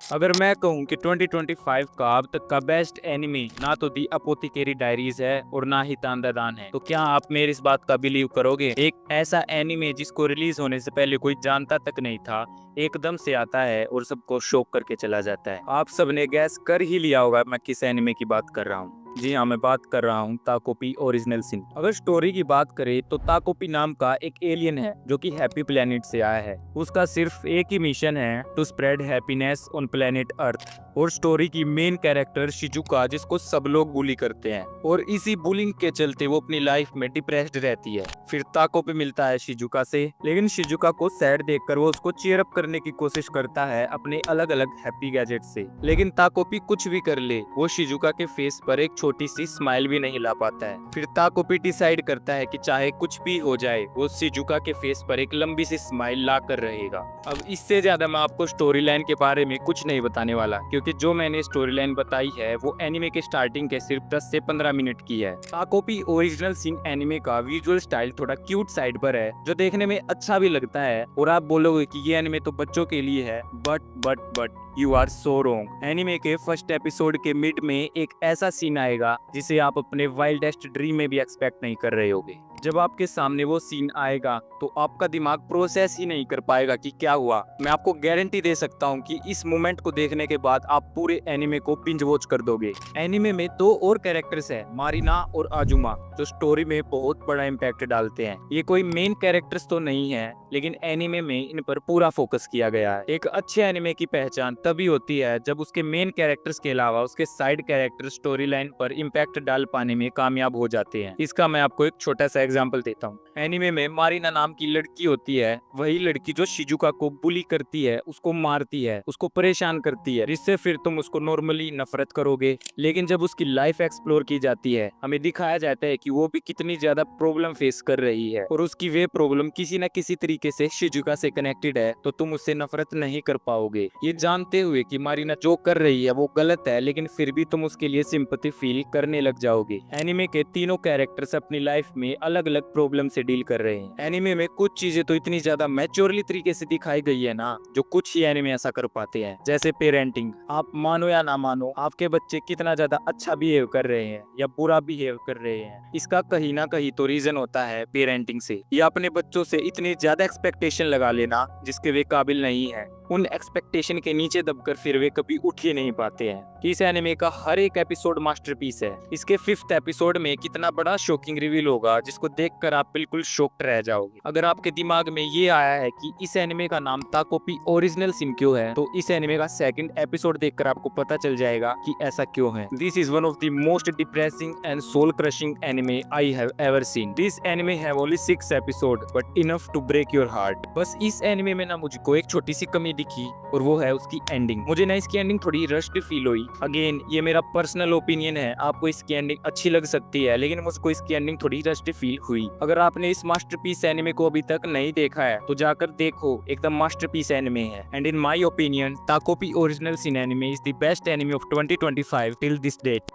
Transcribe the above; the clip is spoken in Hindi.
अगर मैं कहूँ कि 2025 का अब तक का बेस्ट एनिमे ना तो दी अपोथिकेरी डायरीज है और ना ही तांदादान है, तो क्या आप मेरी इस बात का बिलीव करोगे? एक ऐसा एनिमे जिसको रिलीज होने से पहले कोई जानता तक नहीं था, एकदम से आता है और सबको शॉक करके चला जाता है। आप सबने गैस कर ही लिया होगा मैं किस एनिमे की बात कर रहा हूँ। जी हाँ, मैं बात कर रहा हूँ ताकोपी ओरिजिनल सिन। अगर स्टोरी की बात करें तो ताकोपी नाम का एक एलियन है जो कि हैप्पी प्लेनेट से आया है। उसका सिर्फ एक ही मिशन है, to spread happiness on planet Earth. और स्टोरी की मेन कैरेक्टर शिजुका, जिसको सब लोग बुली करते हैं और इसी बुलिंग के चलते वो अपनी लाइफ में डिप्रेस्ड रहती है। फिर ताकोपी मिलता है शिजुका से, लेकिन शिजुका को सैड देखकर वो उसको चीयर अप करने की कोशिश करता है अपने अलग अलग हैप्पी गैजेट से। लेकिन ताकोपी कुछ भी कर ले, वो शिजुका के फेस पर एक छोटी सी स्माइल भी नहीं ला पाता है। फिर ताकोपी डिसाइड करता है कि चाहे कुछ भी हो जाए, वो शिजुका के फेस पर एक लंबी सी स्माइल ला कर रहेगा। अब इससे ज्यादा मैं आपको स्टोरी लाइन के बारे में कुछ नहीं बताने वाला, क्योंकि जो मैंने स्टोरी लाइन बताई है वो एनिमे के स्टार्टिंग के सिर्फ 10 से 15 मिनट की है। ताकोपी ओरिजिनल सिन एनिमे का विजुअल स्टाइल थोड़ा क्यूट साइड पर है, जो देखने में अच्छा भी लगता है। और आप बोलोगे कि ये एनिमे तो बच्चों के लिए है, but you are so wrong. Anime के फर्स्ट एपिसोड के मिड में एक ऐसा सीन आएगा जिसे आप अपने वाइल्डेस्ट ड्रीम में भी एक्सपेक्ट नहीं कर रहे होगे। जब आपके सामने वो सीन आएगा तो आपका दिमाग प्रोसेस ही नहीं कर पाएगा कि क्या हुआ। मैं आपको गारंटी दे सकता हूँ कि इस मोमेंट को देखने के बाद आप पूरे एनिमे को बिंज वॉच कर दोगे। एनिमे में दो और कैरेक्टर्स हैं, मारिना और आजुमा, जो स्टोरी में बहुत बड़ा इम्पैक्ट डालते हैं। ये कोई मेन कैरेक्टर्स तो नहीं है, लेकिन एनिमे में इन पर पूरा फोकस किया गया है। एक अच्छे एनिमे की पहचान तभी होती है जब उसके मेन कैरेक्टर्स के अलावा उसके साइड कैरेक्टर स्टोरी लाइन पर इम्पैक्ट डाल पाने में कामयाब हो जाते हैं। इसका मैं आपको एक छोटा सा एग्जांपल देता हूँ। एनिमे में मारिना नाम की लड़की होती है, वही लड़की जो शिजुका को बुली करती है, उसको मारती है, उसको परेशान करती है, जिससे फिर तुम उसको नॉर्मली नफरत करोगे। लेकिन जब उसकी लाइफ एक्सप्लोर की जाती है, हमें दिखाया जाता है कि वो भी कितनी ज्यादा प्रॉब्लम फेस कर रही है और उसकी वे प्रॉब्लम किसी न किसी तरीके से शिजुका से कनेक्टेड है, तो तुम उससे नफरत नहीं कर पाओगे। ये जानते हुए कि मारिना जो कर रही है वो गलत है, लेकिन फिर भी तुम उसके लिए सिंपैथी फील करने लग जाओगे। एनिमे के तीनों कैरेक्टर्स अपनी लाइफ में अलग अलग प्रॉब्लम से डील कर रहे हैं। एनिमे में कुछ चीजें तो इतनी ज्यादा मैच्योरली तरीके से दिखाई गई है ना, जो कुछ ही एनिमे ऐसा कर पाते हैं। जैसे पेरेंटिंग। आप मानो या ना मानो, आपके बच्चे कितना ज्यादा अच्छा बिहेव कर रहे हैं या बुरा बिहेव कर रहे हैं, इसका कहीं ना कहीं तो रीजन होता है पेरेंटिंग से, या अपने बच्चों से इतनी ज्यादा एक्सपेक्टेशन लगा लेना जिसके वे काबिल नहीं है। उन एक्सपेक्टेशन के नीचे दबकर फिर वे कभी उठ ही नहीं पाते हैं। इस एनिमे का हर एक एपिसोड मास्टरपीस है। इसके 5th एपिसोड में कितना बड़ा शॉकिंग रिवील होगा, जिसको देखकर आप बिल्कुल शॉक्ड रह जाओगे। अगर आपके दिमाग में ये आया है कि इस एनिमे का नाम ताकोपी ओरिजिनल सिन क्यों है, तो इस एनिमे का 2nd एपिसोड देखकर आपको पता चल जाएगा कि ऐसा क्यों है। This is one of the most depressing and soul crushing anime I have ever seen. This anime have only 6 episode but enough to break your heart. बस इस एनिमे में ना मुझको एक छोटी सी कमी दिखी, और वो है उसकी एंडिंग। मुझे ना इसकी एंडिंग थोड़ी रश्ड फील हुई। अगेन ये मेरा पर्सनल ओपिनियन है, आपको इसकी एंडिंग अच्छी लग सकती है, लेकिन मुझको इसकी एंडिंग थोड़ी रश्ड फील हुई। अगर आपने इस मास्टरपीस एनिमे को अभी तक नहीं देखा है तो जाकर देखो, एकदम मास्टरपीस एनिमे है। And in my opinion Takopi original sin anime is the best anime of 2025 till this date.